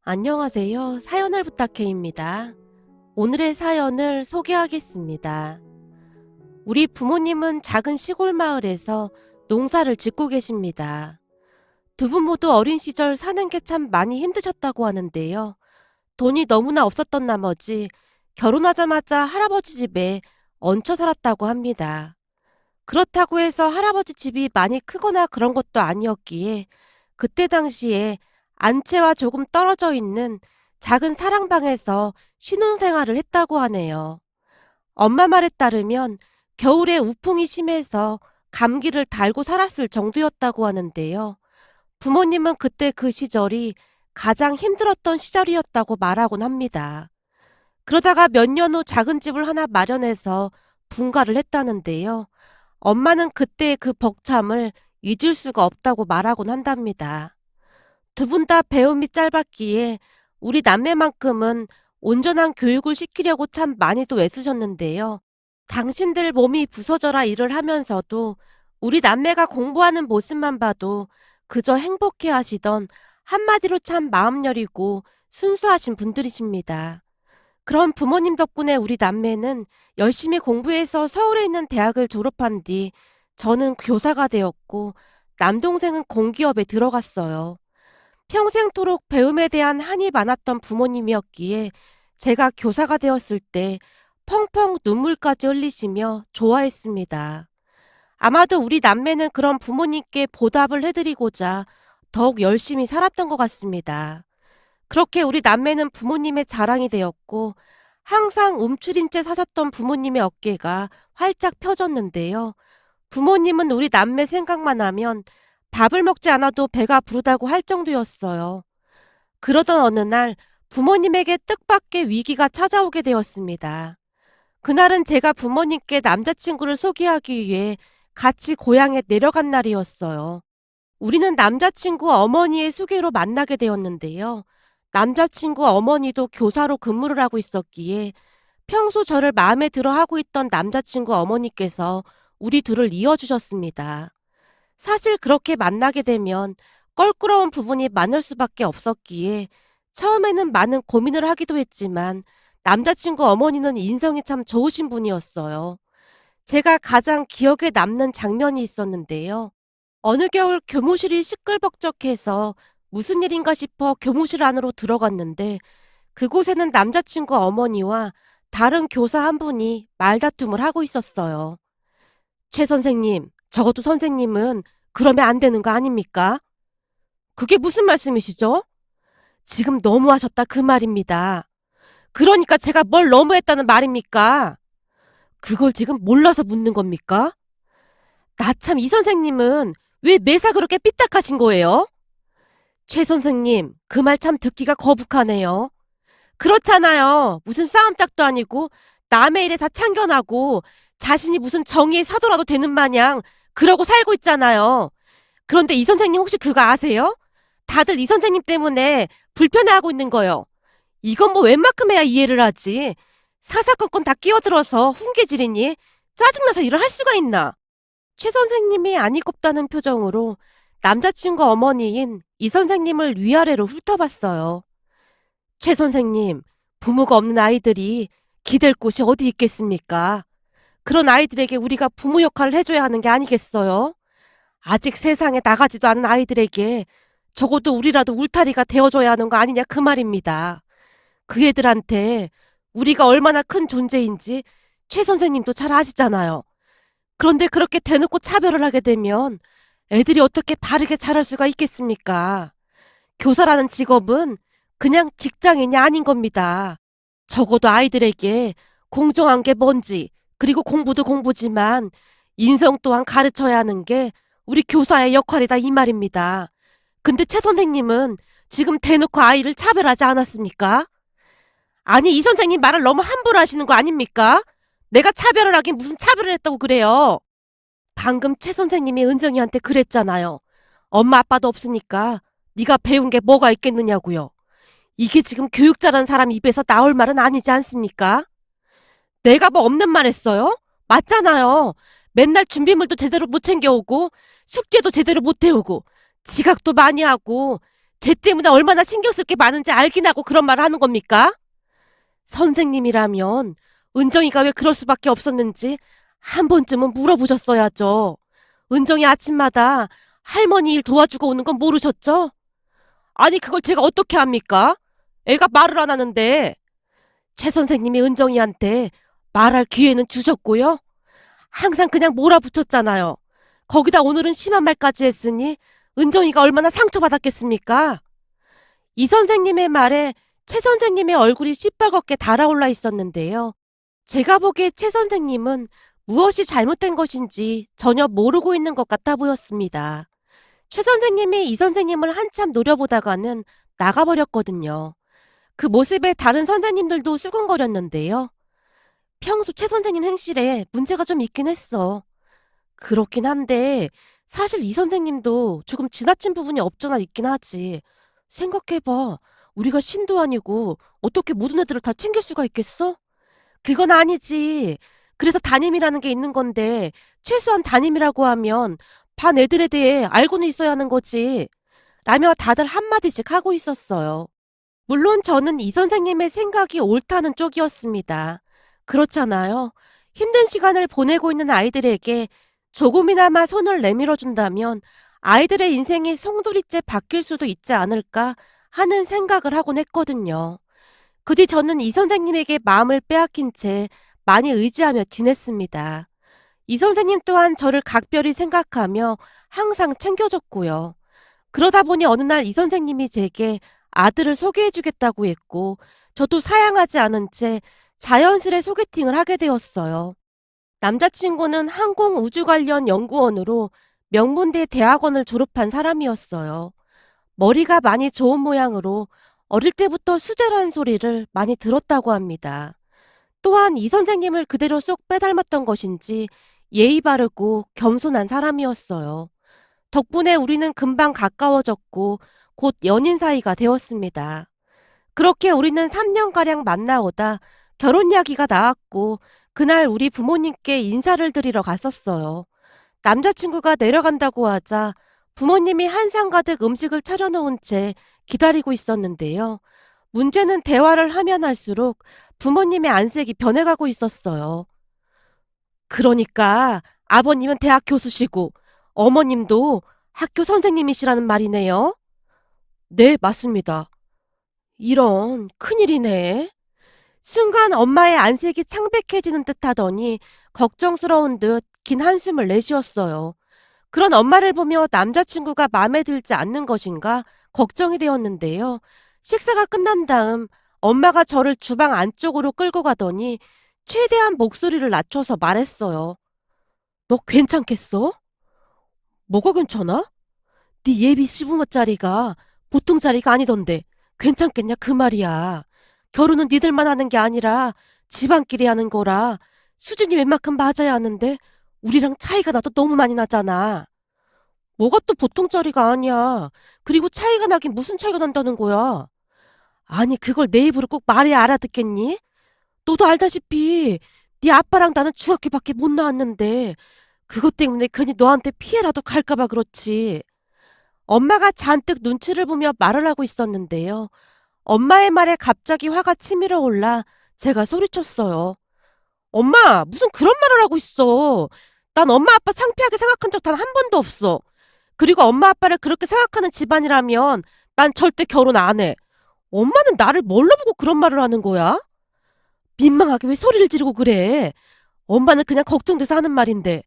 안녕하세요. 사연을 부탁해입니다. 오늘의 사연을 소개하겠습니다. 우리 부모님은 작은 시골 마을에서 농사를 짓고 계십니다. 두 분 모두 어린 시절 사는 게 참 많이 힘드셨다고 하는데요. 돈이 너무나 없었던 나머지 결혼하자마자 할아버지 집에 얹혀 살았다고 합니다. 그렇다고 해서 할아버지 집이 많이 크거나 그런 것도 아니었기에 그때 당시에 안채와 조금 떨어져 있는 작은 사랑방에서 신혼생활을 했다고 하네요. 엄마 말에 따르면 겨울에 우풍이 심해서 감기를 달고 살았을 정도였다고 하는데요. 부모님은 그때 그 시절이 가장 힘들었던 시절이었다고 말하곤 합니다. 그러다가 몇 년 후 작은 집을 하나 마련해서 분가를 했다는데요. 엄마는 그때의 그 벅참을 잊을 수가 없다고 말하곤 한답니다. 두 분 다 배움이 짧았기에 우리 남매만큼은 온전한 교육을 시키려고 참 많이도 애쓰셨는데요. 당신들 몸이 부서져라 일을 하면서도 우리 남매가 공부하는 모습만 봐도 그저 행복해 하시던 한마디로 참 마음 여리고 순수하신 분들이십니다. 그런 부모님 덕분에 우리 남매는 열심히 공부해서 서울에 있는 대학을 졸업한 뒤 저는 교사가 되었고 남동생은 공기업에 들어갔어요. 평생토록 배움에 대한 한이 많았던 부모님이었기에 제가 교사가 되었을 때 펑펑 눈물까지 흘리시며 좋아했습니다. 아마도 우리 남매는 그런 부모님께 보답을 해드리고자 더욱 열심히 살았던 것 같습니다. 그렇게 우리 남매는 부모님의 자랑이 되었고 항상 움츠린 채 사셨던 부모님의 어깨가 활짝 펴졌는데요. 부모님은 우리 남매 생각만 하면 밥을 먹지 않아도 배가 부르다고 할 정도였어요. 그러던 어느 날 부모님에게 뜻밖의 위기가 찾아오게 되었습니다. 그날은 제가 부모님께 남자친구를 소개하기 위해 같이 고향에 내려간 날이었어요. 우리는 남자친구 어머니의 소개로 만나게 되었는데요. 남자친구 어머니도 교사로 근무를 하고 있었기에 평소 저를 마음에 들어 하고 있던 남자친구 어머니께서 우리 둘을 이어주셨습니다. 사실 그렇게 만나게 되면 껄끄러운 부분이 많을 수밖에 없었기에 처음에는 많은 고민을 하기도 했지만 남자친구 어머니는 인성이 참 좋으신 분이었어요. 제가 가장 기억에 남는 장면이 있었는데요. 어느 겨울 교무실이 시끌벅적해서 무슨 일인가 싶어 교무실 안으로 들어갔는데 그곳에는 남자친구 어머니와 다른 교사 한 분이 말다툼을 하고 있었어요. 최 선생님, 적어도 선생님은 그러면 안 되는 거 아닙니까? 그게 무슨 말씀이시죠? 지금 너무하셨다 그 말입니다. 그러니까 제가 뭘 너무했다는 말입니까? 그걸 지금 몰라서 묻는 겁니까? 나 참 이 선생님은 왜 매사 그렇게 삐딱하신 거예요? 최 선생님, 그 말 참 듣기가 거북하네요. 그렇잖아요. 무슨 싸움짝도 아니고 남의 일에 다 참견하고 자신이 무슨 정의의 사도라도 되는 마냥 그러고 살고 있잖아요. 그런데 이 선생님 혹시 그거 아세요? 다들 이 선생님 때문에 불편해하고 있는 거요. 이건 뭐 웬만큼 해야 이해를 하지. 사사건건 다 끼어들어서 훈계질이니 짜증나서 일을 할 수가 있나. 최 선생님이 아니 곱다는 표정으로 남자친구 어머니인 이 선생님을 위아래로 훑어봤어요. 최 선생님, 부모가 없는 아이들이 기댈 곳이 어디 있겠습니까? 그런 아이들에게 우리가 부모 역할을 해줘야 하는 게 아니겠어요? 아직 세상에 나가지도 않은 아이들에게 적어도 우리라도 울타리가 되어줘야 하는 거 아니냐 그 말입니다. 그 애들한테 우리가 얼마나 큰 존재인지 최 선생님도 잘 아시잖아요. 그런데 그렇게 대놓고 차별을 하게 되면 애들이 어떻게 바르게 자랄 수가 있겠습니까? 교사라는 직업은 그냥 직장인이 아닌 겁니다. 적어도 아이들에게 공정한 게 뭔지, 그리고 공부도 공부지만 인성 또한 가르쳐야 하는 게 우리 교사의 역할이다 이 말입니다. 근데 최 선생님은 지금 대놓고 아이를 차별하지 않았습니까? 아니, 이 선생님 말을 너무 함부로 하시는 거 아닙니까? 내가 차별을 하긴 무슨 차별을 했다고 그래요. 방금 최 선생님이 은정이한테 그랬잖아요. 엄마 아빠도 없으니까 네가 배운 게 뭐가 있겠느냐고요. 이게 지금 교육 잘하는 사람 입에서 나올 말은 아니지 않습니까? 내가 뭐 없는 말 했어요? 맞잖아요. 맨날 준비물도 제대로 못 챙겨오고 숙제도 제대로 못 해오고 지각도 많이 하고 쟤 때문에 얼마나 신경 쓸 게 많은지 알긴 하고 그런 말을 하는 겁니까? 선생님이라면 은정이가 왜 그럴 수밖에 없었는지 한 번쯤은 물어보셨어야죠. 은정이 아침마다 할머니 일 도와주고 오는 건 모르셨죠? 아니, 그걸 제가 어떻게 합니까? 애가 말을 안 하는데. 최 선생님이 은정이한테 말할 기회는 주셨고요. 항상 그냥 몰아붙였잖아요. 거기다 오늘은 심한 말까지 했으니 은정이가 얼마나 상처받았겠습니까? 이 선생님의 말에 최 선생님의 얼굴이 시뻘겋게 달아올라 있었는데요. 제가 보기에 최 선생님은 무엇이 잘못된 것인지 전혀 모르고 있는 것 같아 보였습니다. 최 선생님이 이 선생님을 한참 노려보다가는 나가버렸거든요. 그 모습에 다른 선생님들도 수근거렸는데요. 평소 최 선생님 행실에 문제가 좀 있긴 했어. 그렇긴 한데 사실 이 선생님도 조금 지나친 부분이 없잖아 있긴 하지. 생각해봐. 우리가 신도 아니고 어떻게 모든 애들을 다 챙길 수가 있겠어? 그건 아니지. 그래서 담임이라는 게 있는 건데 최소한 담임이라고 하면 반 애들에 대해 알고는 있어야 하는 거지. 라며 다들 한마디씩 하고 있었어요. 물론 저는 이 선생님의 생각이 옳다는 쪽이었습니다. 그렇잖아요. 힘든 시간을 보내고 있는 아이들에게 조금이나마 손을 내밀어 준다면 아이들의 인생이 송두리째 바뀔 수도 있지 않을까 하는 생각을 하곤 했거든요. 그 뒤 저는 이 선생님에게 마음을 빼앗긴 채 많이 의지하며 지냈습니다. 이 선생님 또한 저를 각별히 생각하며 항상 챙겨줬고요. 그러다 보니 어느 날 이 선생님이 제게 아들을 소개해주겠다고 했고 저도 사양하지 않은 채 자연스레 소개팅을 하게 되었어요. 남자친구는 항공우주 관련 연구원으로 명문대 대학원을 졸업한 사람이었어요. 머리가 많이 좋은 모양으로 어릴 때부터 수재라는 소리를 많이 들었다고 합니다. 또한 이 선생님을 그대로 쏙 빼닮았던 것인지 예의 바르고 겸손한 사람이었어요. 덕분에 우리는 금방 가까워졌고 곧 연인 사이가 되었습니다. 그렇게 우리는 3년가량 만나오다 결혼 이야기가 나왔고 그날 우리 부모님께 인사를 드리러 갔었어요. 남자친구가 내려간다고 하자 부모님이 한상 가득 음식을 차려놓은 채 기다리고 있었는데요. 문제는 대화를 하면 할수록 부모님의 안색이 변해가고 있었어요. 그러니까 아버님은 대학 교수시고 어머님도 학교 선생님이시라는 말이네요. 네, 맞습니다. 이런 큰일이네. 순간 엄마의 안색이 창백해지는 듯 하더니 걱정스러운 듯 긴 한숨을 내쉬었어요. 그런 엄마를 보며 남자친구가 마음에 들지 않는 것인가 걱정이 되었는데요. 식사가 끝난 다음 엄마가 저를 주방 안쪽으로 끌고 가더니 최대한 목소리를 낮춰서 말했어요. 너 괜찮겠어? 뭐가 괜찮아? 네 예비 시부모짜리가 보통 자리가 아니던데 괜찮겠냐 그 말이야. 결혼은 니들만 하는 게 아니라 집안끼리 하는 거라 수준이 웬만큼 맞아야 하는데 우리랑 차이가 나도 너무 많이 나잖아. 뭐가 또 보통 자리가 아니야. 그리고 차이가 나긴 무슨 차이가 난다는 거야. 아니 그걸 내 입으로 꼭 말해야 알아듣겠니? 너도 알다시피 네 아빠랑 나는 중학교밖에 못 나왔는데 그것 때문에 괜히 너한테 피해라도 갈까 봐 그렇지. 엄마가 잔뜩 눈치를 보며 말을 하고 있었는데요. 엄마의 말에 갑자기 화가 치밀어 올라 제가 소리쳤어요. 엄마, 무슨 그런 말을 하고 있어. 난 엄마 아빠 창피하게 생각한 적 단 한 번도 없어. 그리고 엄마 아빠를 그렇게 생각하는 집안이라면 난 절대 결혼 안 해. 엄마는 나를 뭘로 보고 그런 말을 하는 거야? 민망하게 왜 소리를 지르고 그래? 엄마는 그냥 걱정돼서 하는 말인데.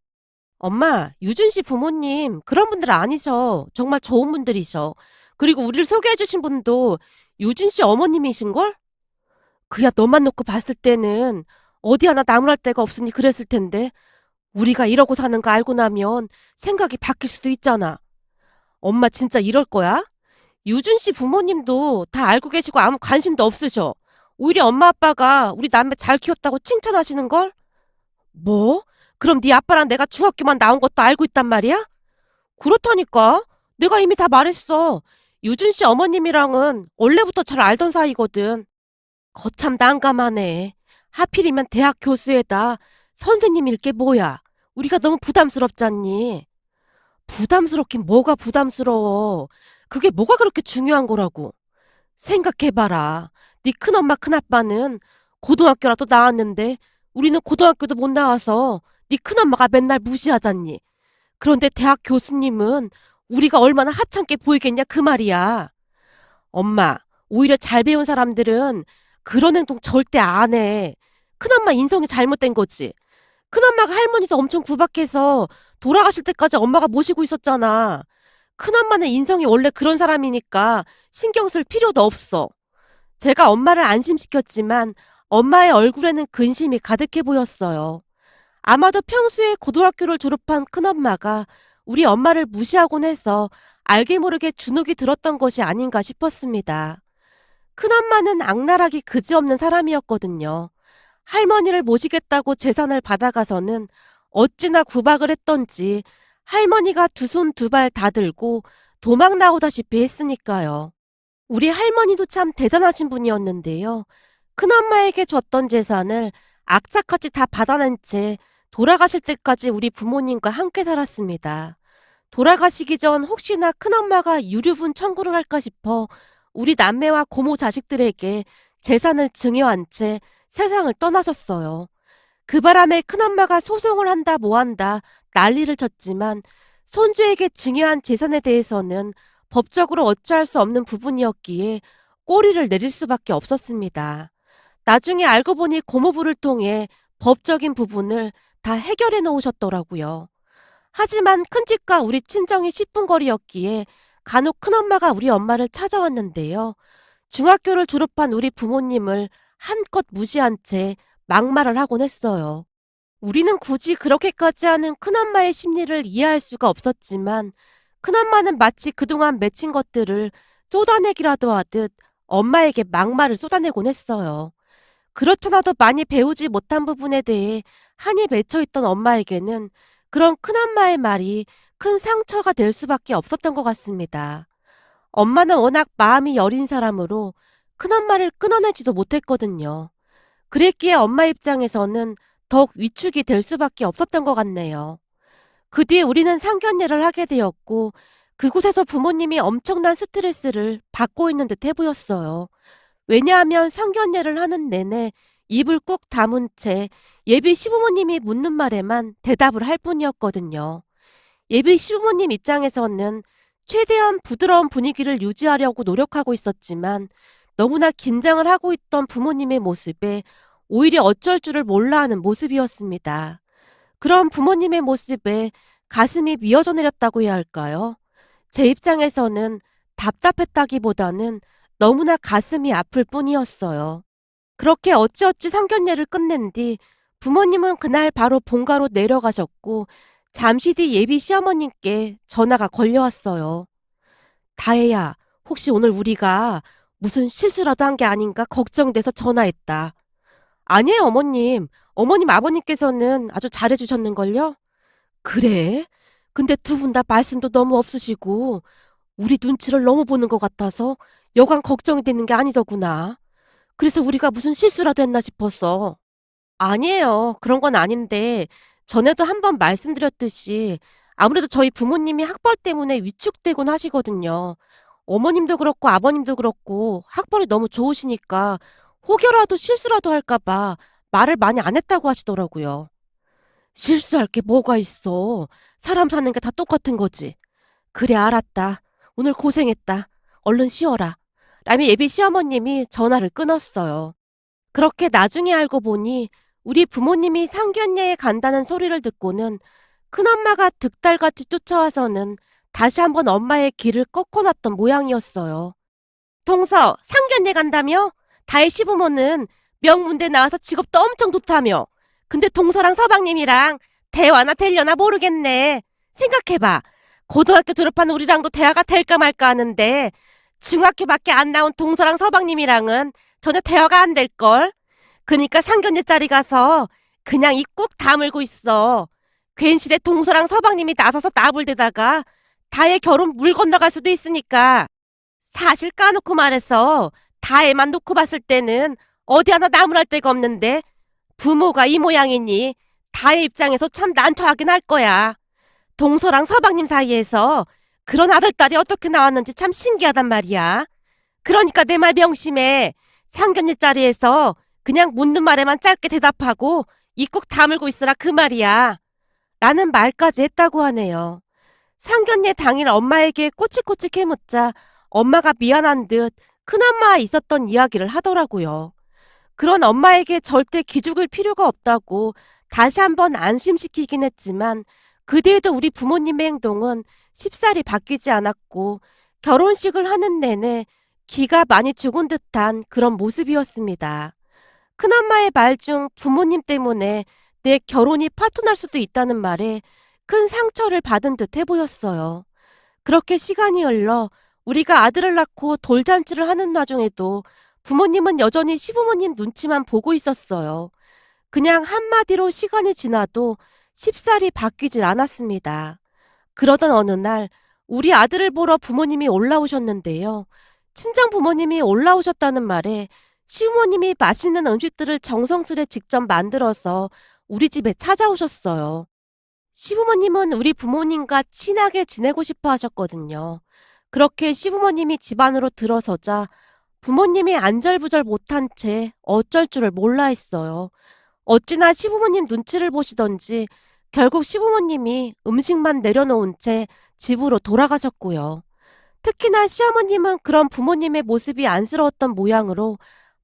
엄마, 유준 씨 부모님 그런 분들 아니셔. 정말 좋은 분들이셔. 그리고 우리를 소개해주신 분도 유준 씨 어머님이신걸? 그야 너만 놓고 봤을 때는 어디 하나 나무랄 데가 없으니 그랬을 텐데 우리가 이러고 사는 거 알고 나면 생각이 바뀔 수도 있잖아. 엄마 진짜 이럴 거야? 유준 씨 부모님도 다 알고 계시고 아무 관심도 없으셔. 오히려 엄마 아빠가 우리 남매 잘 키웠다고 칭찬하시는걸? 뭐? 그럼 네 아빠랑 내가 중학교만 나온 것도 알고 있단 말이야? 그렇다니까. 내가 이미 다 말했어. 유준 씨 어머님이랑은 원래부터 잘 알던 사이거든. 거참 난감하네. 하필이면 대학 교수에다 선생님일 게 뭐야. 우리가 너무 부담스럽잖니. 부담스럽긴 뭐가 부담스러워. 그게 뭐가 그렇게 중요한 거라고. 생각해봐라. 네 큰엄마 큰아빠는 고등학교라도 나왔는데 우리는 고등학교도 못 나와서 네 큰엄마가 맨날 무시하잖니. 그런데 대학 교수님은 우리가 얼마나 하찮게 보이겠냐 그 말이야. 엄마, 오히려 잘 배운 사람들은 그런 행동 절대 안 해. 큰엄마 인성이 잘못된 거지. 큰엄마가 할머니도 엄청 구박해서 돌아가실 때까지 엄마가 모시고 있었잖아. 큰엄마는 인성이 원래 그런 사람이니까 신경 쓸 필요도 없어. 제가 엄마를 안심시켰지만 엄마의 얼굴에는 근심이 가득해 보였어요. 아마도 평소에 고등학교를 졸업한 큰엄마가 우리 엄마를 무시하곤 해서 알게 모르게 주눅이 들었던 것이 아닌가 싶었습니다. 큰엄마는 악랄하기 그지없는 사람이었거든요. 할머니를 모시겠다고 재산을 받아가서는 어찌나 구박을 했던지 할머니가 두 손 두 발 다 들고 도망 나오다시피 했으니까요. 우리 할머니도 참 대단하신 분이었는데요. 큰엄마에게 줬던 재산을 악착같이 다 받아낸 채 돌아가실 때까지 우리 부모님과 함께 살았습니다. 돌아가시기 전 혹시나 큰엄마가 유류분 청구를 할까 싶어 우리 남매와 고모 자식들에게 재산을 증여한 채 세상을 떠나셨어요. 그 바람에 큰엄마가 소송을 한다 뭐한다 난리를 쳤지만 손주에게 증여한 재산에 대해서는 법적으로 어찌할 수 없는 부분이었기에 꼬리를 내릴 수밖에 없었습니다. 나중에 알고 보니 고모부를 통해 법적인 부분을 다 해결해 놓으셨더라고요. 하지만 큰집과 우리 친정이 10분 거리였기에 간혹 큰엄마가 우리 엄마를 찾아왔는데요. 중학교를 졸업한 우리 부모님을 한껏 무시한 채 막말을 하곤 했어요. 우리는 굳이 그렇게까지 하는 큰엄마의 심리를 이해할 수가 없었지만 큰엄마는 마치 그동안 맺힌 것들을 쏟아내기라도 하듯 엄마에게 막말을 쏟아내곤 했어요. 그렇잖아도 많이 배우지 못한 부분에 대해 한이 맺혀있던 엄마에게는 그런 큰엄마의 말이 큰 상처가 될 수밖에 없었던 것 같습니다. 엄마는 워낙 마음이 여린 사람으로 큰엄마를 끊어내지도 못했거든요. 그랬기에 엄마 입장에서는 더욱 위축이 될 수밖에 없었던 것 같네요. 그 뒤에 우리는 상견례를 하게 되었고 그곳에서 부모님이 엄청난 스트레스를 받고 있는 듯해 보였어요. 왜냐하면 상견례를 하는 내내 입을 꾹 다문 채 예비 시부모님이 묻는 말에만 대답을 할 뿐이었거든요. 예비 시부모님 입장에서는 최대한 부드러운 분위기를 유지하려고 노력하고 있었지만 너무나 긴장을 하고 있던 부모님의 모습에 오히려 어쩔 줄을 몰라 하는 모습이었습니다. 그런 부모님의 모습에 가슴이 미어져 내렸다고 해야 할까요? 제 입장에서는 답답했다기보다는 너무나 가슴이 아플 뿐이었어요. 그렇게 어찌어찌 상견례를 끝낸 뒤 부모님은 그날 바로 본가로 내려가셨고 잠시 뒤 예비 시어머님께 전화가 걸려왔어요. 다혜야, 혹시 오늘 우리가 무슨 실수라도 한 게 아닌가 걱정돼서 전화했다. 아니에요, 어머님. 어머님 아버님께서는 아주 잘해주셨는걸요? 그래? 근데 두 분 다 말씀도 너무 없으시고 우리 눈치를 너무 보는 것 같아서 여간 걱정이 되는 게 아니더구나. 그래서 우리가 무슨 실수라도 했나 싶었어. 아니에요. 그런 건 아닌데 전에도 한번 말씀드렸듯이 아무래도 저희 부모님이 학벌 때문에 위축되곤 하시거든요. 어머님도 그렇고 아버님도 그렇고 학벌이 너무 좋으시니까 혹여라도 실수라도 할까 봐 말을 많이 안 했다고 하시더라고요. 실수할 게 뭐가 있어. 사람 사는 게 다 똑같은 거지. 그래 알았다. 오늘 고생했다. 얼른 쉬어라. 라며 예비 시어머님이 전화를 끊었어요. 그렇게 나중에 알고 보니 우리 부모님이 상견례에 간다는 소리를 듣고는 큰엄마가 득달같이 쫓아와서는 다시 한번 엄마의 길을 꺾어놨던 모양이었어요. 동서, 상견례 간다며? 다혜 시부모는 명문대 나와서 직업도 엄청 좋다며. 근데 동서랑 서방님이랑 대화나 되려나 모르겠네. 생각해봐. 고등학교 졸업한 우리랑도 대화가 될까 말까 하는데 중학교밖에 안 나온 동서랑 서방님이랑은 전혀 대화가 안 될걸. 그니까 상견례 자리 가서 그냥 입 꾹 다물고 있어. 괜시레 동서랑 서방님이 나서서 나불대다가 다혜 결혼 물 건너갈 수도 있으니까. 사실 까놓고 말해서 다혜만 놓고 봤을 때는 어디 하나 나무랄 데가 없는데 부모가 이 모양이니 다혜 입장에서 참 난처하긴 할 거야. 동서랑 서방님 사이에서 그런 아들딸이 어떻게 나왔는지 참 신기하단 말이야. 그러니까 내 말 명심해. 상견례 자리에서 그냥 묻는 말에만 짧게 대답하고 입 꼭 다물고 있으라 그 말이야. 라는 말까지 했다고 하네요. 상견례 당일 엄마에게 꼬치꼬치 캐묻자 엄마가 미안한 듯 큰엄마와 있었던 이야기를 하더라고요. 그런 엄마에게 절대 기죽을 필요가 없다고 다시 한번 안심시키긴 했지만 그 뒤에도 우리 부모님의 행동은 쉽사리 바뀌지 않았고 결혼식을 하는 내내 기가 많이 죽은 듯한 그런 모습이었습니다. 큰엄마의 말 중 부모님 때문에 내 결혼이 파토날 수도 있다는 말에 큰 상처를 받은 듯 해보였어요. 그렇게 시간이 흘러 우리가 아들을 낳고 돌잔치를 하는 와중에도 부모님은 여전히 시부모님 눈치만 보고 있었어요. 그냥 한마디로 시간이 지나도 쉽사리 바뀌질 않았습니다. 그러던 어느 날 우리 아들을 보러 부모님이 올라오셨는데요. 친정 부모님이 올라오셨다는 말에 시부모님이 맛있는 음식들을 정성스레 직접 만들어서 우리 집에 찾아오셨어요. 시부모님은 우리 부모님과 친하게 지내고 싶어 하셨거든요. 그렇게 시부모님이 집 안으로 들어서자 부모님이 안절부절 못한 채 어쩔 줄을 몰라 했어요. 어찌나 시부모님 눈치를 보시던지 결국 시부모님이 음식만 내려놓은 채 집으로 돌아가셨고요. 특히나 시어머님은 그런 부모님의 모습이 안쓰러웠던 모양으로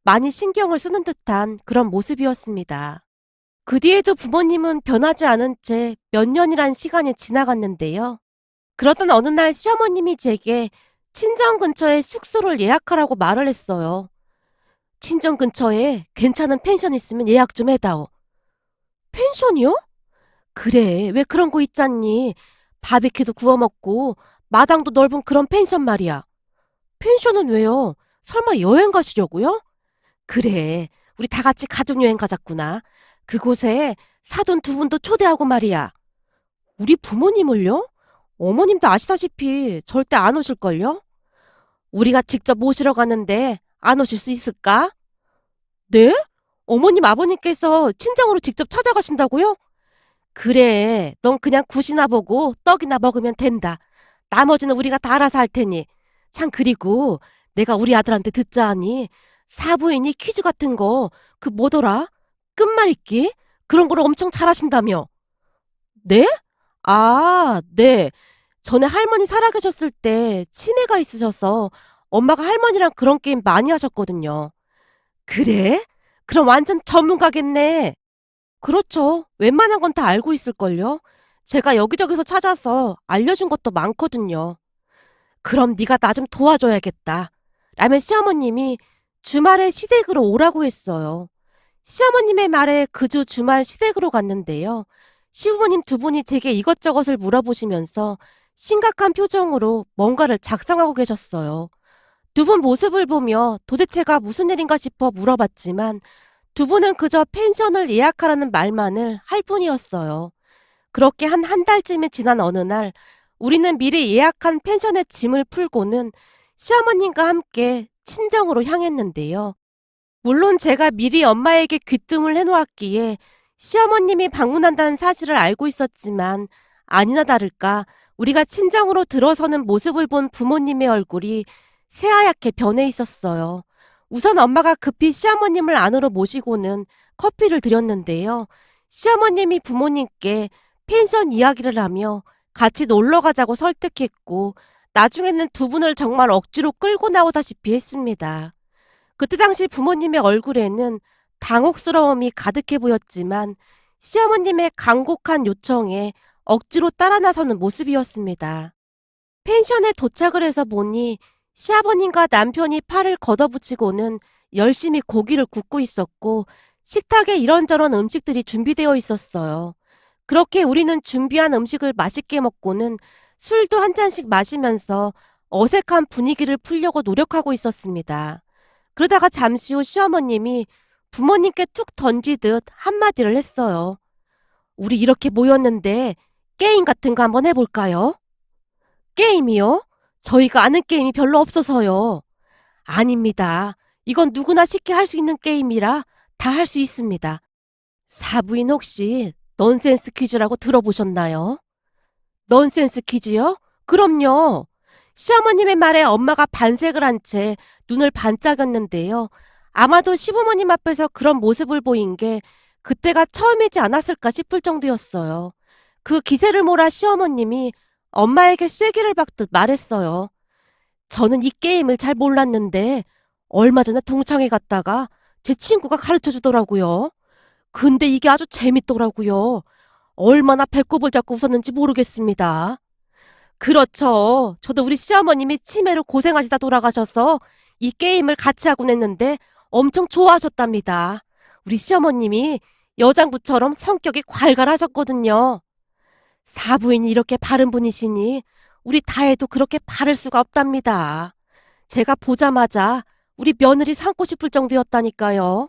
많이 신경을 쓰는 듯한 그런 모습이었습니다. 그 뒤에도 부모님은 변하지 않은 채 몇 년이란 시간이 지나갔는데요. 그러던 어느 날 시어머님이 제게 친정 근처에 숙소를 예약하라고 말을 했어요. 친정 근처에 괜찮은 펜션 있으면 예약 좀 해다오. 펜션이요? 그래, 왜 그런 거 있잖니. 바비큐도 구워 먹고 마당도 넓은 그런 펜션 말이야. 펜션은 왜요? 설마 여행 가시려고요? 그래, 우리 다 같이 가족여행 가자꾸나. 그곳에 사돈 두 분도 초대하고 말이야. 우리 부모님을요? 어머님도 아시다시피 절대 안 오실걸요? 우리가 직접 모시러 가는데 안 오실 수 있을까? 네? 어머님 아버님께서 친정으로 직접 찾아가신다고요? 그래, 넌 그냥 굿이나 보고 떡이나 먹으면 된다. 나머지는 우리가 다 알아서 할 테니. 참 그리고 내가 우리 아들한테 듣자 하니 사부인이 퀴즈 같은 거 그 뭐더라? 끝말잇기? 그런 걸 엄청 잘하신다며. 네? 아, 네. 전에 할머니 살아계셨을 때 치매가 있으셔서 엄마가 할머니랑 그런 게임 많이 하셨거든요. 그래? 그럼 완전 전문가겠네. 그렇죠. 웬만한 건 다 알고 있을걸요. 제가 여기저기서 찾아서 알려준 것도 많거든요. 그럼 네가 나 좀 도와줘야겠다. 라면 시어머님이 주말에 시댁으로 오라고 했어요. 시어머님의 말에 그 주 주말 시댁으로 갔는데요. 시부모님 두 분이 제게 이것저것을 물어보시면서 심각한 표정으로 뭔가를 작성하고 계셨어요. 두 분 모습을 보며 도대체가 무슨 일인가 싶어 물어봤지만 두 분은 그저 펜션을 예약하라는 말만을 할 뿐이었어요. 그렇게 한 달쯤이 지난 어느 날 우리는 미리 예약한 펜션의 짐을 풀고는 시어머님과 함께 친정으로 향했는데요. 물론 제가 미리 엄마에게 귀뜸을 해놓았기에 시어머님이 방문한다는 사실을 알고 있었지만 아니나 다를까 우리가 친정으로 들어서는 모습을 본 부모님의 얼굴이 새하얗게 변해 있었어요. 우선 엄마가 급히 시어머님을 안으로 모시고는 커피를 드렸는데요. 시어머님이 부모님께 펜션 이야기를 하며 같이 놀러 가자고 설득했고 나중에는 두 분을 정말 억지로 끌고 나오다시피 했습니다. 그때 당시 부모님의 얼굴에는 당혹스러움이 가득해 보였지만 시어머님의 간곡한 요청에 억지로 따라 나서는 모습이었습니다. 펜션에 도착을 해서 보니 시아버님과 남편이 팔을 걷어붙이고는 열심히 고기를 굽고 있었고 식탁에 이런저런 음식들이 준비되어 있었어요. 그렇게 우리는 준비한 음식을 맛있게 먹고는 술도 한 잔씩 마시면서 어색한 분위기를 풀려고 노력하고 있었습니다. 그러다가 잠시 후 시어머님이 부모님께 툭 던지듯 한마디를 했어요. 우리 이렇게 모였는데 게임 같은 거 한번 해볼까요? 게임이요? 저희가 아는 게임이 별로 없어서요. 아닙니다. 이건 누구나 쉽게 할 수 있는 게임이라 다 할 수 있습니다. 사부인 혹시 넌센스 퀴즈라고 들어보셨나요? 넌센스 퀴즈요? 그럼요. 시어머님의 말에 엄마가 반색을 한 채 눈을 반짝였는데요. 아마도 시부모님 앞에서 그런 모습을 보인 게 그때가 처음이지 않았을까 싶을 정도였어요. 그 기세를 몰아 시어머님이 엄마에게 쐐기를 박듯 말했어요. 저는 이 게임을 잘 몰랐는데 얼마 전에 동창회 갔다가 제 친구가 가르쳐 주더라고요. 근데 이게 아주 재밌더라고요. 얼마나 배꼽을 잡고 웃었는지 모르겠습니다. 그렇죠. 저도 우리 시어머님이 치매로 고생하시다 돌아가셔서 이 게임을 같이 하곤 했는데 엄청 좋아하셨답니다. 우리 시어머님이 여장부처럼 성격이 괄괄하셨거든요. 사부인이 이렇게 바른 분이시니 우리 다혜도 그렇게 바를 수가 없답니다. 제가 보자마자 우리 며느리 삼고 싶을 정도였다니까요.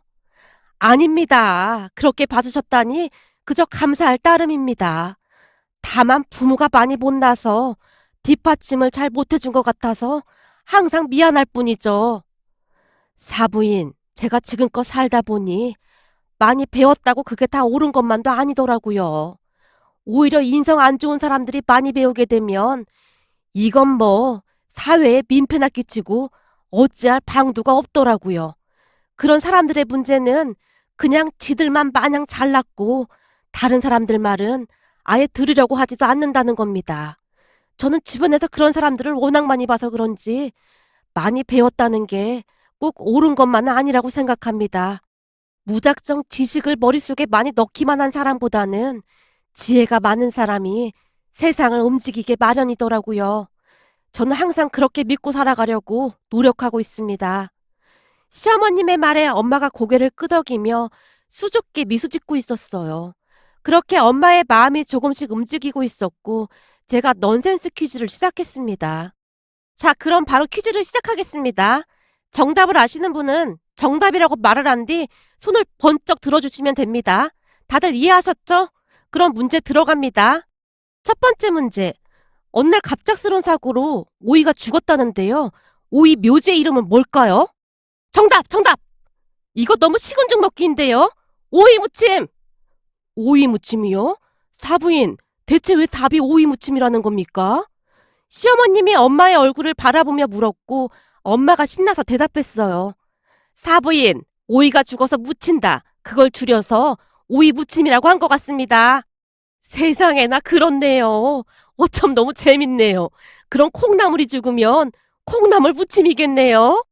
아닙니다. 그렇게 봐주셨다니 그저 감사할 따름입니다. 다만 부모가 많이 못나서 뒷받침을 잘 못해준 것 같아서 항상 미안할 뿐이죠. 사부인, 제가 지금껏 살다 보니 많이 배웠다고 그게 다 옳은 것만도 아니더라고요. 오히려 인성 안 좋은 사람들이 많이 배우게 되면 이건 뭐 사회에 민폐나 끼치고 어찌할 방도가 없더라고요. 그런 사람들의 문제는 그냥 지들만 마냥 잘났고 다른 사람들 말은 아예 들으려고 하지도 않는다는 겁니다. 저는 주변에서 그런 사람들을 워낙 많이 봐서 그런지 많이 배웠다는 게 꼭 옳은 것만은 아니라고 생각합니다. 무작정 지식을 머릿속에 많이 넣기만 한 사람보다는 지혜가 많은 사람이 세상을 움직이게 마련이더라고요. 저는 항상 그렇게 믿고 살아가려고 노력하고 있습니다. 시어머님의 말에 엄마가 고개를 끄덕이며 수줍게 미소 짓고 있었어요. 그렇게 엄마의 마음이 조금씩 움직이고 있었고 제가 넌센스 퀴즈를 시작했습니다. 자, 그럼 바로 퀴즈를 시작하겠습니다. 정답을 아시는 분은 정답이라고 말을 한 뒤 손을 번쩍 들어주시면 됩니다. 다들 이해하셨죠? 그럼 문제 들어갑니다. 첫 번째 문제. 어느 날 갑작스러운 사고로 오이가 죽었다는데요. 오이 묘지의 이름은 뭘까요? 정답! 정답! 이거 너무 식은죽 먹기인데요. 오이 무침! 오이 무침이요? 사부인, 대체 왜 답이 오이 무침이라는 겁니까? 시어머님이 엄마의 얼굴을 바라보며 물었고 엄마가 신나서 대답했어요. 사부인, 오이가 죽어서 무친다. 그걸 줄여서 오이 무침이라고 한 것 같습니다. 세상에나 그렇네요. 어쩜 너무 재밌네요. 그럼 콩나물이 죽으면 콩나물 무침이겠네요.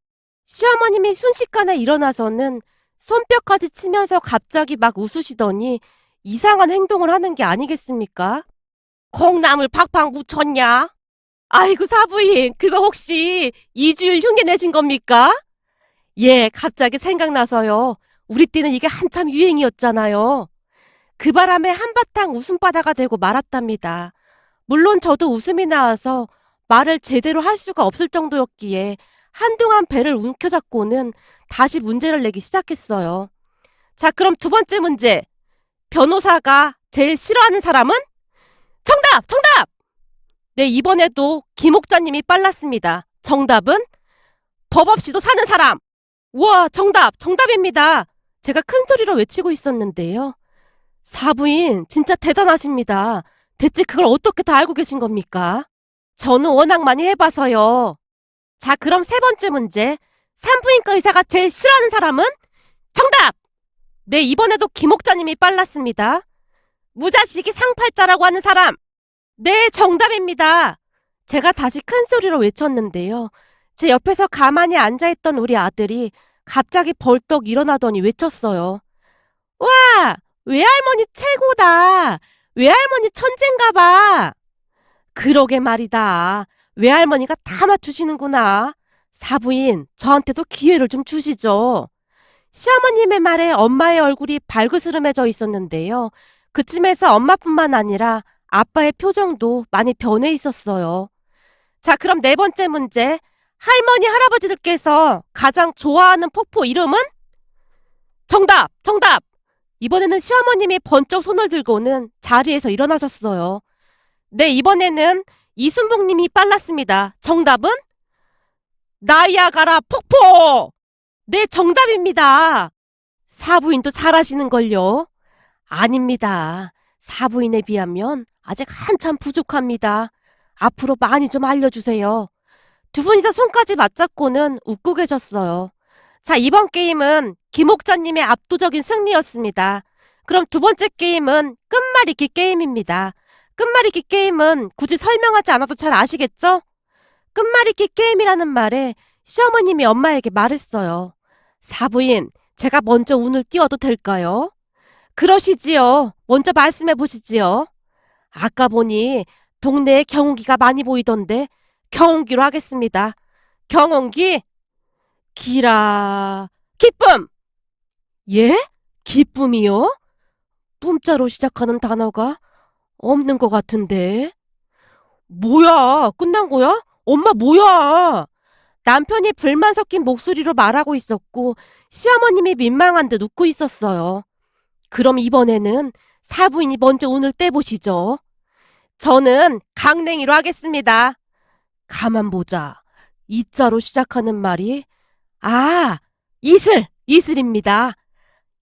시어머님이 순식간에 일어나서는 손뼉까지 치면서 갑자기 막 웃으시더니 이상한 행동을 하는 게 아니겠습니까? 콩나물 팍팍 묻혔냐? 아이고 사부인, 그거 혹시 이주일 흉내 내신 겁니까? 예, 갑자기 생각나서요. 우리 때는 이게 한참 유행이었잖아요. 그 바람에 한바탕 웃음바다가 되고 말았답니다. 물론 저도 웃음이 나와서 말을 제대로 할 수가 없을 정도였기에 한동안 배를 움켜잡고는 다시 문제를 내기 시작했어요. 자, 그럼 두 번째 문제. 변호사가 제일 싫어하는 사람은? 정답! 정답! 네, 이번에도 김옥자님이 빨랐습니다. 정답은? 법 없이도 사는 사람! 우와, 정답! 정답입니다. 제가 큰 소리로 외치고 있었는데요. 사부인, 진짜 대단하십니다. 대체 그걸 어떻게 다 알고 계신 겁니까? 저는 워낙 많이 해봐서요. 자, 그럼 세 번째 문제. 산부인과 의사가 제일 싫어하는 사람은? 정답! 네, 이번에도 김옥자님이 빨랐습니다. 무자식이 상팔자라고 하는 사람! 네, 정답입니다. 제가 다시 큰 소리로 외쳤는데요. 제 옆에서 가만히 앉아있던 우리 아들이 갑자기 벌떡 일어나더니 외쳤어요. 와! 외할머니 최고다! 외할머니 천재인가 봐! 그러게 말이다. 외할머니가 다 맞추시는구나. 사부인, 저한테도 기회를 좀 주시죠. 시어머님의 말에 엄마의 얼굴이 발그스름해져 있었는데요. 그쯤에서 엄마뿐만 아니라 아빠의 표정도 많이 변해 있었어요. 자, 그럼 네 번째 문제. 할머니, 할아버지들께서 가장 좋아하는 폭포 이름은? 정답! 정답! 이번에는 시어머님이 번쩍 손을 들고는 자리에서 일어나셨어요. 네, 이번에는 이순복님이 빨랐습니다. 정답은? 나이아가라 폭포! 네, 정답입니다. 사부인도 잘하시는걸요. 아닙니다. 사부인에 비하면 아직 한참 부족합니다. 앞으로 많이 좀 알려주세요. 두 분이서 손까지 맞잡고는 웃고 계셨어요. 자, 이번 게임은 김옥자님의 압도적인 승리였습니다. 그럼 두 번째 게임은 끝말잇기 게임입니다. 끝말잇기 게임은 굳이 설명하지 않아도 잘 아시겠죠? 끝말잇기 게임이라는 말에 시어머님이 엄마에게 말했어요. 사부인, 제가 먼저 운을 띄워도 될까요? 그러시지요. 먼저 말씀해 보시지요. 아까 보니 동네에 경운기가 많이 보이던데 경운기로 하겠습니다. 경운기? 기라, 기쁨! 예? 기쁨이요? 뿜자로 시작하는 단어가 없는 것 같은데. 뭐야? 끝난 거야? 엄마 뭐야? 남편이 불만 섞인 목소리로 말하고 있었고 시어머님이 민망한 듯 웃고 있었어요. 그럼 이번에는 사부인이 먼저 운을 떼보시죠. 저는 강냉이로 하겠습니다. 가만 보자. 이자로 시작하는 말이 이슬입니다.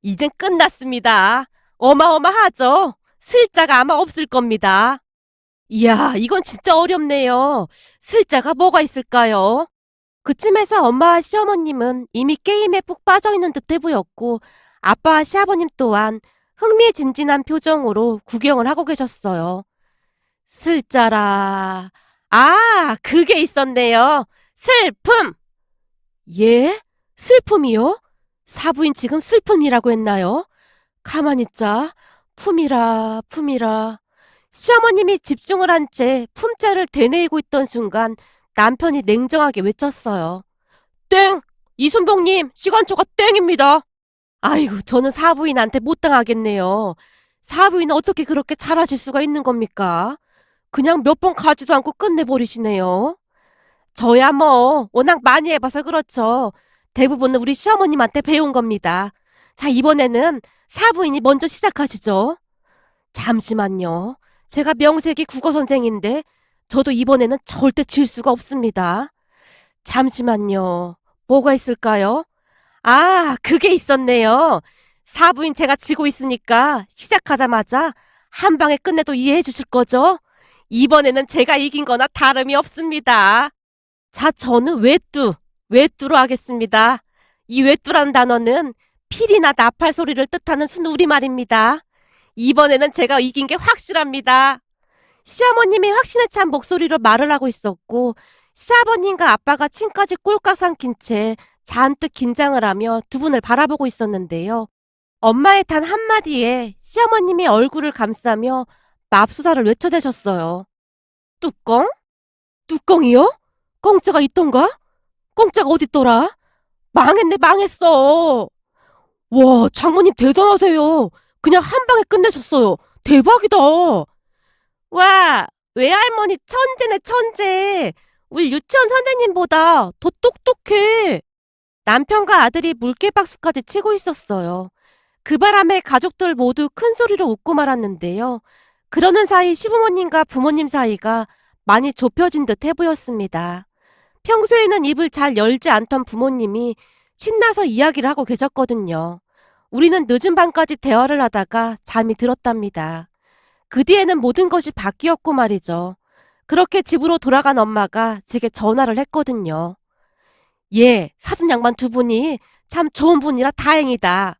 이젠 끝났습니다. 어마어마하죠? 슬자가 아마 없을 겁니다. 이야, 이건 진짜 어렵네요. 슬자가 뭐가 있을까요? 그쯤에서 엄마와 시어머님은 이미 게임에 푹 빠져있는 듯해 보였고 아빠와 시아버님 또한 흥미진진한 표정으로 구경을 하고 계셨어요. 슬자라. 그게 있었네요. 슬픔! 예? 슬픔이요? 사부인 지금 슬픔이라고 했나요? 가만히 있자. 품이라. 시어머님이 집중을 한 채 품자를 되뇌이고 있던 순간 남편이 냉정하게 외쳤어요. 땡! 이순봉님, 시간초가 땡입니다. 아이고, 저는 사부인한테 못 당하겠네요. 사부인은 어떻게 그렇게 잘하실 수가 있는 겁니까? 그냥 몇 번 가지도 않고 끝내버리시네요. 저야 워낙 많이 해봐서 그렇죠. 대부분은 우리 시어머님한테 배운 겁니다. 자, 이번에는 사부인이 먼저 시작하시죠. 잠시만요. 제가 명색이 국어선생인데 저도 이번에는 절대 질 수가 없습니다. 잠시만요. 뭐가 있을까요? 그게 있었네요. 사부인 제가 지고 있으니까 시작하자마자 한 방에 끝내도 이해해 주실 거죠? 이번에는 제가 이긴 거나 다름이 없습니다. 자, 저는 외뚜로 하겠습니다. 이 외뚜라는 단어는 필이나 나팔 소리를 뜻하는 순우리말입니다. 이번에는 제가 이긴 게 확실합니다. 시어머님이 확신에 찬 목소리로 말을 하고 있었고 시아버님과 아빠가 침까지 꼴깍 삼킨 채 잔뜩 긴장을 하며 두 분을 바라보고 있었는데요. 엄마의 단 한마디에 시어머님이 얼굴을 감싸며 맙소사를 외쳐대셨어요. 뚜껑? 뚜껑이요? 공짜가 있던가? 공짜가 어딨더라? 망했네, 망했어. 와, 장모님 대단하세요. 그냥 한 방에 끝내셨어요. 대박이다. 와, 외할머니 천재네, 천재. 우리 유치원 선생님보다 더 똑똑해. 남편과 아들이 물개박수까지 치고 있었어요. 그 바람에 가족들 모두 큰 소리로 웃고 말았는데요. 그러는 사이 시부모님과 부모님 사이가 많이 좁혀진 듯 해 보였습니다. 평소에는 입을 잘 열지 않던 부모님이 신나서 이야기를 하고 계셨거든요. 우리는 늦은 밤까지 대화를 하다가 잠이 들었답니다. 그 뒤에는 모든 것이 바뀌었고 말이죠. 그렇게 집으로 돌아간 엄마가 제게 전화를 했거든요. 예, 사돈 양반 두 분이 참 좋은 분이라 다행이다.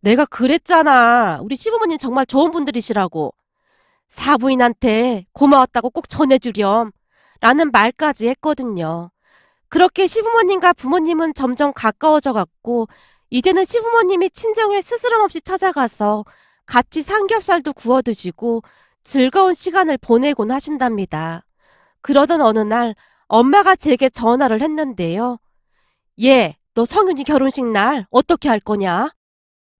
내가 그랬잖아. 우리 시부모님 정말 좋은 분들이시라고. 사부인한테 고마웠다고 꼭 전해주렴. 라는 말까지 했거든요. 그렇게 시부모님과 부모님은 점점 가까워져 갔고 이제는 시부모님이 친정에 스스럼 없이 찾아가서 같이 삼겹살도 구워 드시고 즐거운 시간을 보내곤 하신답니다. 그러던 어느 날 엄마가 제게 전화를 했는데요. 예, 너 성윤이 결혼식 날 어떻게 할 거냐?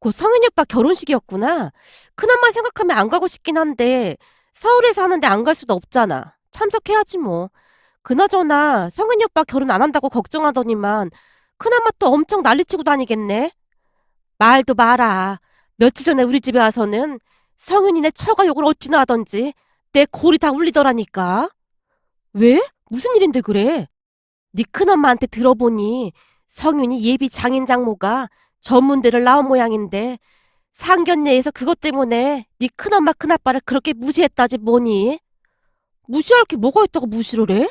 곧 성윤이 오빠 결혼식이었구나. 큰엄마 생각하면 안 가고 싶긴 한데 서울에 사는데 안 갈 수도 없잖아. 참석해야지 뭐. 그나저나 성윤이 오빠 결혼 안 한다고 걱정하더니만 큰엄마 또 엄청 난리치고 다니겠네. 말도 마라. 며칠 전에 우리 집에 와서는 성윤이네 처가 욕을 어찌나 하던지 내 골이 다 울리더라니까. 왜? 무슨 일인데 그래? 네 큰엄마한테 들어보니 성윤이 예비 장인 장모가 전문대를 나온 모양인데 상견례에서 그것 때문에 네 큰엄마 큰아빠를 그렇게 무시했다지 뭐니? 무시할 게 뭐가 있다고 무시를 해?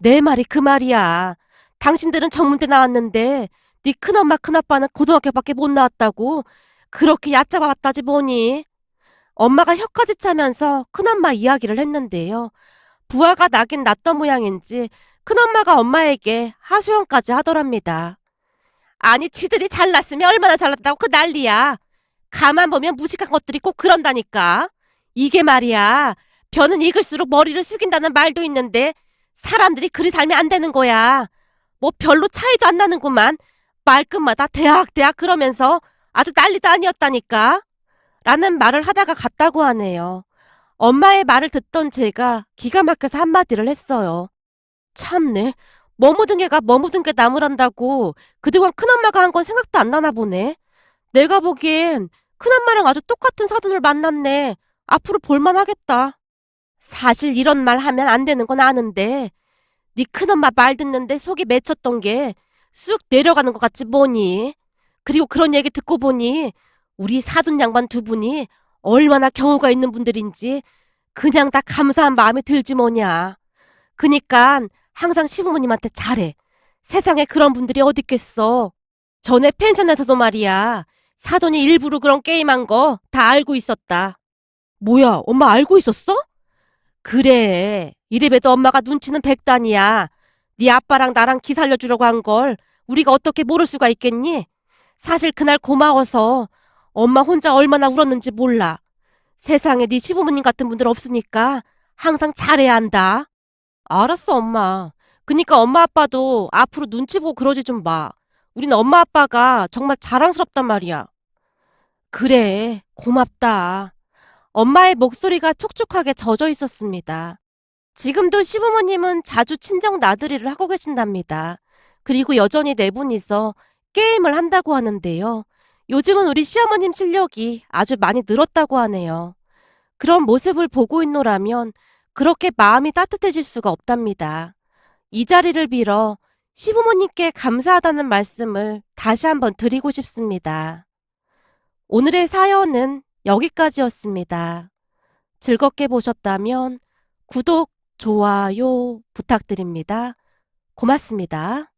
내 말이 그 말이야. 당신들은 정문대 나왔는데 네 큰엄마 큰아빠는 고등학교밖에 못 나왔다고 그렇게 얕잡아봤다지 뭐니. 엄마가 혀까지 차면서 큰엄마 이야기를 했는데요. 부하가 나긴 났던 모양인지 큰엄마가 엄마에게 하소연까지 하더랍니다. 아니 지들이 잘났으면 얼마나 잘났다고 그 난리야. 가만 보면 무식한 것들이 꼭 그런다니까. 이게 말이야. 벼는 익을수록 머리를 숙인다는 말도 있는데 사람들이 그리 살면 안 되는 거야. 뭐 별로 차이도 안 나는구만. 말끝마다 대학 그러면서 아주 난리도 아니었다니까. 라는 말을 하다가 갔다고 하네요. 엄마의 말을 듣던 제가 기가 막혀서 한마디를 했어요. 참네. 뭐 묻은 개가 뭐 묻은 게 나무란다고 그동안 큰엄마가 한 건 생각도 안 나나 보네. 내가 보기엔 큰엄마랑 아주 똑같은 사돈을 만났네. 앞으로 볼만하겠다. 사실 이런 말 하면 안 되는 건 아는데 네 큰엄마 말 듣는데 속이 맺혔던 게 쑥 내려가는 것 같지 뭐니. 그리고 그런 얘기 듣고 보니 우리 사돈 양반 두 분이 얼마나 경우가 있는 분들인지 그냥 다 감사한 마음이 들지 뭐냐. 그니깐 항상 시부모님한테 잘해. 세상에 그런 분들이 어딨겠어. 전에 펜션에서도 말이야. 사돈이 일부러 그런 게임한 거 다 알고 있었다. 뭐야, 엄마 알고 있었어? 그래. 이래봬도 엄마가 눈치는 백단이야. 네 아빠랑 나랑 기 살려주려고 한 걸 우리가 어떻게 모를 수가 있겠니? 사실 그날 고마워서 엄마 혼자 얼마나 울었는지 몰라. 세상에 네 시부모님 같은 분들 없으니까 항상 잘해야 한다. 알았어, 엄마. 그니까 엄마 아빠도 앞으로 눈치 보고 그러지 좀 마. 우린 엄마 아빠가 정말 자랑스럽단 말이야. 그래, 고맙다. 엄마의 목소리가 촉촉하게 젖어 있었습니다. 지금도 시부모님은 자주 친정 나들이를 하고 계신답니다. 그리고 여전히 네 분이서 게임을 한다고 하는데요. 요즘은 우리 시어머님 실력이 아주 많이 늘었다고 하네요. 그런 모습을 보고 있노라면 그렇게 마음이 따뜻해질 수가 없답니다. 이 자리를 빌어 시부모님께 감사하다는 말씀을 다시 한번 드리고 싶습니다. 오늘의 사연은 여기까지였습니다. 즐겁게 보셨다면 구독, 좋아요 부탁드립니다. 고맙습니다.